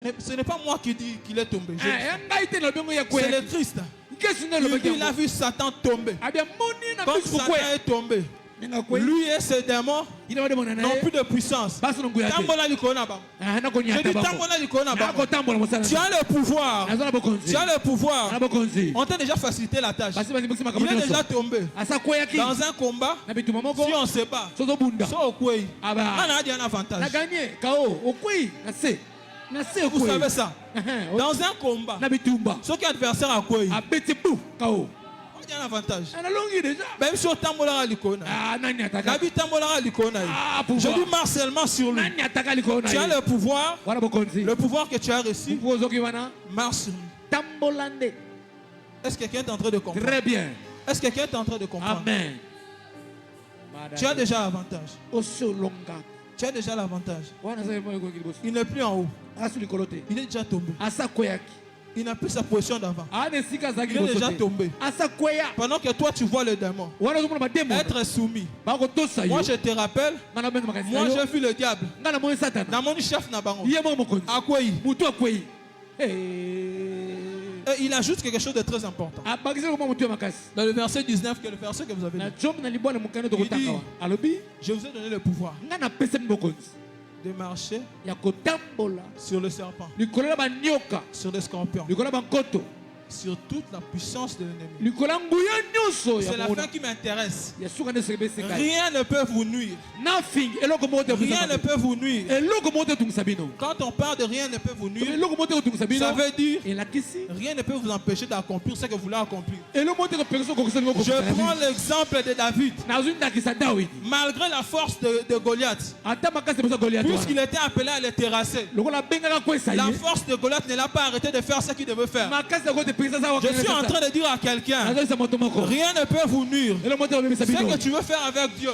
Ce n'est pas moi qui dis qu'il est tombé. C'est le Christ. Il a vu Satan tomber. Quand Satan est tombé, lui et ses démons n'ont plus de puissance. Je dis tu as le pouvoir. Tu as le pouvoir. On t'a déjà facilité la tâche. Il est déjà tombé. Dans un combat, si on se bat, on a dit un avantage. Vous savez ça? Dans un combat, ceux qui sont adversaires à quoi? On a un avantage. Même si on tambola l'icône. Je dis marcellement sur lui. Tu as le pouvoir que tu as reçu. Marche sur lui. Est-ce que quelqu'un est en train de comprendre? Très bien. Est-ce que quelqu'un est en train de comprendre? Amen. Tu as déjà l'avantage. Tu as déjà l'avantage. Il n'est plus en haut. Il est déjà tombé. Il n'a plus sa position d'avant. Il est déjà tombé. Pendant que toi tu vois le démon être soumis. Moi je te rappelle, moi j'ai vu le diable. Dans mon chef Nabango. À quoi et il ajoute quelque chose de très important. Dans le verset 19, qui est le verset que vous avez lu. Il dit, je vous ai donné le pouvoir de marcher sur le serpent, sur les scorpions, sur toute la puissance de l'ennemi. C'est la fin qui m'intéresse. Rien ne peut vous nuire. Rien ne peut vous nuire. Quand on parle de rien ne peut vous nuire, ça veut dire rien ne peut vous empêcher d'accomplir ce que vous voulez accomplir. Je prends l'exemple de David. Malgré la force de Goliath, puisqu'il était appelé à le terrasser, la force de Goliath ne l'a pas arrêté de faire ce qu'il devait faire. Je suis en train de dire à quelqu'un, rien ne peut vous nuire. Ce que tu veux faire avec Dieu,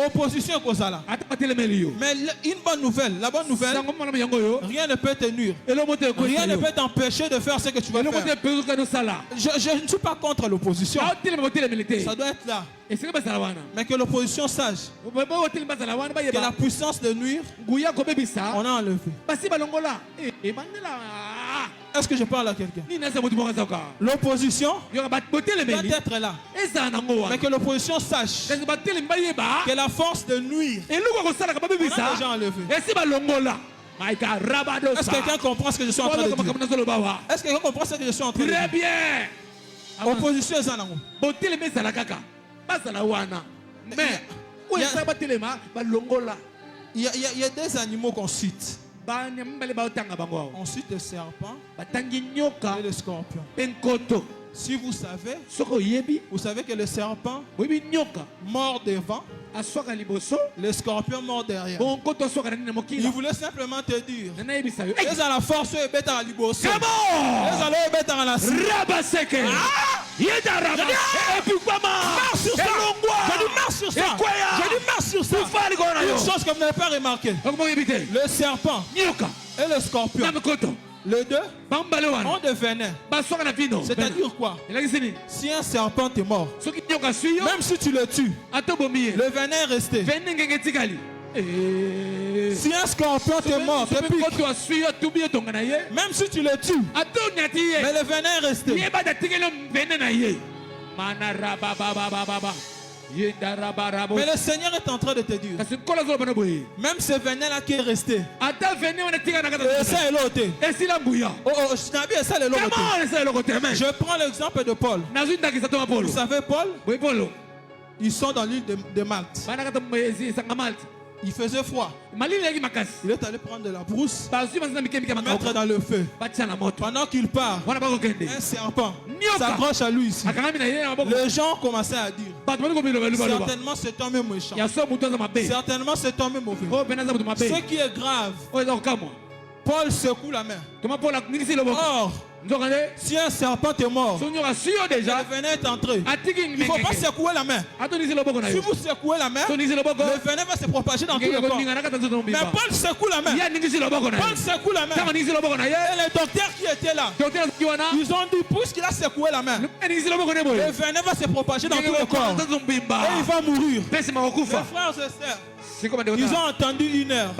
opposition comme ça là. Mais une bonne nouvelle, la bonne nouvelle, rien ne peut te nuire. Rien ne peut t'empêcher de faire ce que tu veux faire. Je ne suis pas contre l'opposition. Ça doit être là. Mais que l'opposition sache que la puissance de nuire, on a enlevé. Est-ce que je parle à quelqu'un? L'opposition doit être là. Mais que l'opposition sache que la force de nuire, on a déjà enlevé. Est-ce que quelqu'un comprend ce que je suis en train de dire? Est-ce que quelqu'un comprend ce que je suis en train de dire? Très bien. Opposition est là. Il y a des animaux qu'on cite. On cite le serpent et le scorpion. Si vous savez que le serpent mord devant, le scorpion mord derrière. Il voulait simplement te dire, ils ont la force et bête à liboso. Ils ont la bête à la une chose que vous n'avez pas remarqué, le serpent et le scorpion, les deux ont des venins. C'est-à-dire quoi? Si un serpent est mort, même si tu le tues, le venin est resté. Si un scorpion est mort, même si tu le tues, mais le venin est resté. Mais le Seigneur est en train de te dire, même ce venin-là qui est resté, je prends l'exemple de Paul. Vous savez Paul, ils sont dans l'île de Malte. Il faisait froid. Il est allé prendre de la brousse, mettre dans le feu. Pendant qu'il part, un serpent s'accroche à lui ici. Les gens commençaient à dire, certainement cet homme est méchant. Certainement cet homme est mauvais. Ce qui est grave, Paul secoue la main. Or, si un serpent est mort, le venin est entré. Il ne faut pas secouer la main. Si vous secouez la main, le venin va se propager dans tout le corps. Mais Paul secoue la main. Paul secoue la main. Et les docteurs qui étaient là, ils ont dit, puisqu'il a secoué la main, le venin va se propager dans tout le corps. Et il va mourir. Mes frères et sœurs, Ils ont entendu 1 heure.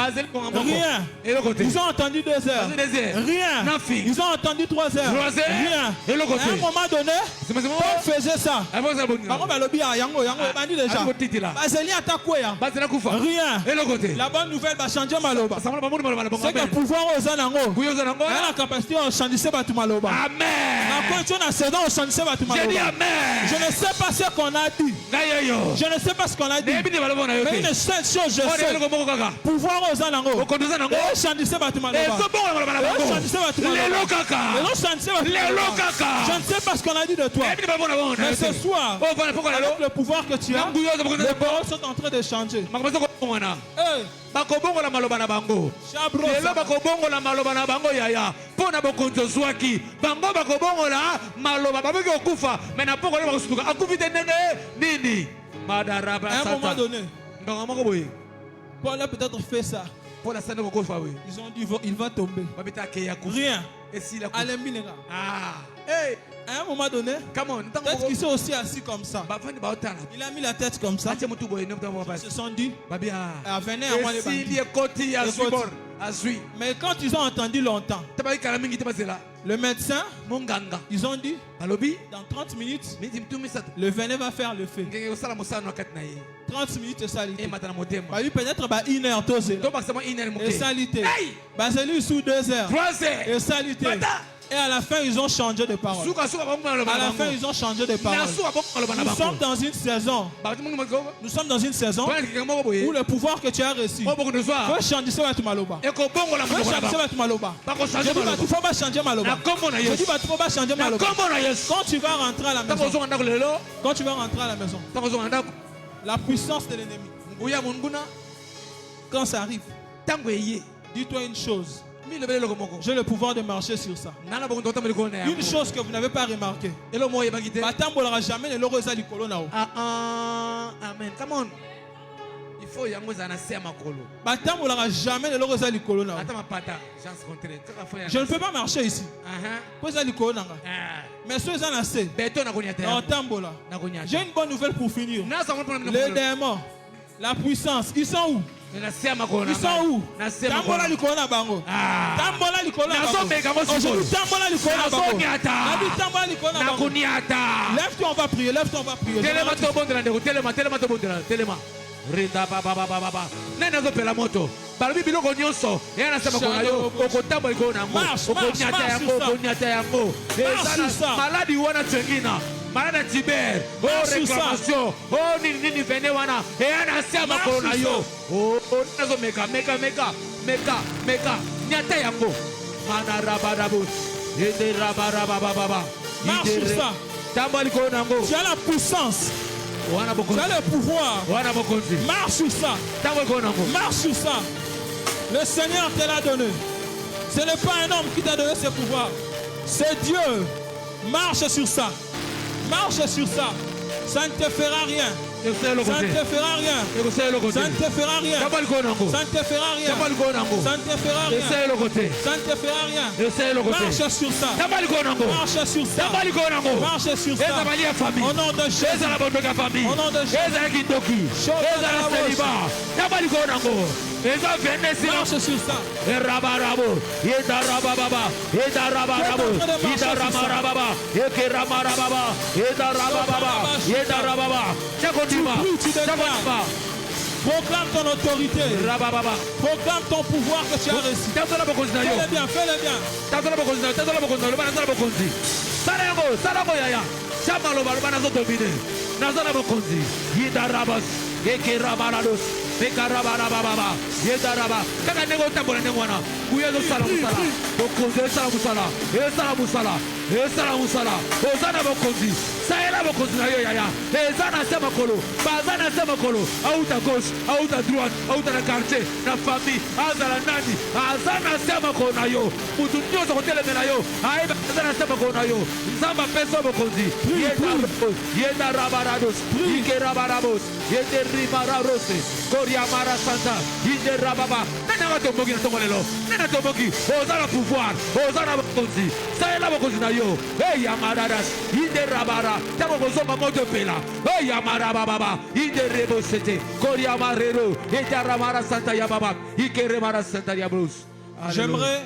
Rien. Ils ont entendu 2 heures. Rien. Ils ont entendu 3 heures. Rien. À un moment donné, Paul faisait ça. Rien. La bonne nouvelle va changer Maloba. C'est que pouvoir aux anango. La capacité à changer Maloba. Amen. J'ai dit amen. Je ne sais pas ce qu'on a dit. Je ne sais pas ce qu'on a dit. Mais une seule chose je sais. Pouvoir aux anango. Changer Maloba. Je ne sais pas ce qu'on a dit de toi. Mais ce soir, avec le pouvoir que tu as, les paroles sont en train de changer. bakobongola maloba na bango lelo bakobongola maloba na bango yaya pona bokonzo zwaki bango bakobongola maloba baboki okufa mais na poko lelo bakosutuka akufi te ndenge nini madaraba sata. À un moment donné, ndonga moko boye Paul a peut-être fait ça. Paul a sane kokofa we. Ils ont dit il va tomber. Babita ke ya kufa. Rien. Et si la Alembinega. Ah. Hey. À un moment donné, peut-être qu'ils sont aussi assis comme ça. Il a mis la tête comme ça. Ils se sont dit, venez à moi les bandits. Mais quand ils ont entendu longtemps, le médecin, ils ont dit, dans 30 minutes, le venin va faire le feu. 30 minutes salité. Peut-être 1 heure, 2 heures. Et salité. Basé sous 2 heures. 3 heures. Et salité. Et à la fin, ils ont changé de parole. À la fin, ils ont changé de parole. Nous sommes dans une saison. Nous sommes dans une saison où le pouvoir que tu as reçu veut changer ce que tu m'as loba. Veut changer ce que tu m'as loba. Je dis, il faut pas changer ma loba. Je dis, il faut pas changer ma loba. Quand tu vas rentrer à la maison, quand tu vas rentrer à la maison, la puissance de l'ennemi, quand ça arrive, dis-toi une chose. J'ai le pouvoir de marcher sur ça. Une chose que vous n'avez pas remarqué. Jamais ne l'aura amen. Come on. Il faut jamais ne l'aura je ne peux pas marcher ici. Mais ceux qui assez. J'ai une bonne nouvelle pour finir. Les démons, la puissance, ils sont où? Ils sont où? Tambola likolo na bango. Tambola likolo na bango. Aujourd'hui tambola likolo na bango. Nabi tambola likolo na bango. Lève-toi, on va prier. Lève-toi, on va prier. Telema to bondela ndeko. Telema to bondela. Telema. Rinda baba. Nena zo pela moto. Balobi biloko nyonso. Yana sema ko nayo. Okotambola likolo na ngo. Okonyata yango. Maladi wana tsengina. Malade Tiber, réclamation, nini vene wana, et un ancien makona yo, nazo meka, nyata yango, mana rabarabus, yede rabarababa, marche sur ça, tambali konango, tu as la puissance, tu as le pouvoir, marche sur ça, marche sur ça, le Seigneur te l'a donné, ce n'est pas un homme qui t'a donné ce pouvoir, c'est Dieu, marche sur ça. Marche sur ça. Ça ne te fera rien. Ça ne te fera rien. Ça ne te fera rien. Ça ne te fera rien. Ça ne te fera rien. Ça ne te fera rien. Marche sur ça. Marche sur ça. Marche sur ça. Au nom de Jésus. Au nom de Jésus. Marche sur ça. Proclame ton autorité. Proclame ton pouvoir que tu as reçu. Fais-le bien, fais-le bien. Mekarababa, Yedaraba, kana nego tambola nengwana, kuyezo sala musala, bokonzi sala musala, sala musala, ozana bokonzi, saela bokonzi na yo yaya, ezana sema kolo, bazana sema kolo, auta gauche, auta droite, auta na quartier, na famille, azala nani, azana sema kolo na yo, mutu nyoso kotelemela yo, aiba azana sema kolo na yo, nzamba peso bokonzi, Yedarabarados, Ikerabarados, Yederibarados, Koryamara Santa, Inde Rababa. nanga tomboki na tongo lelo nanga tomboki oza na pouvoir oza na bokonzi saela bokonzi na yo yamaradas inde rabara tango kozonga moto pela yamarababa inde rebosete koriamarero etaramara santa yababa ikeremara santa yabros. J'aimerais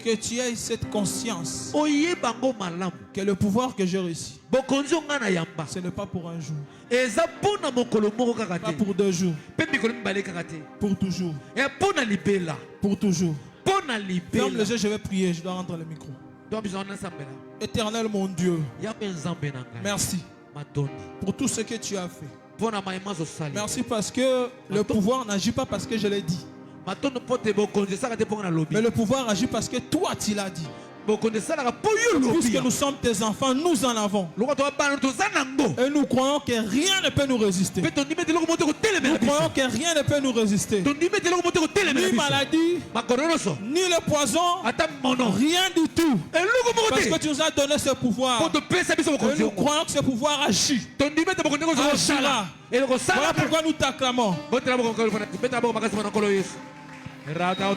que tu aies cette conscience que le pouvoir que j'ai reçu, ce n'est pas pour un jour, pas pour 2 jours, pour toujours, pour toujours. Ferme les yeux, je vais prier, je dois rendre le micro. Éternel mon Dieu, merci pour tout ce que tu as fait. Merci parce que le pouvoir n'agit pas parce que je l'ai dit, mais le pouvoir agit parce que toi tu l'as dit. Puisque nous sommes tes enfants, nous en avons. Et nous croyons que rien ne peut nous résister. Nous croyons que rien ne peut nous résister. Ni maladie, ni le poison, rien du tout. Parce que tu nous as donné ce pouvoir. Et nous croyons que ce pouvoir agit. Agira. Voilà pourquoi nous t'acclamons. Rata,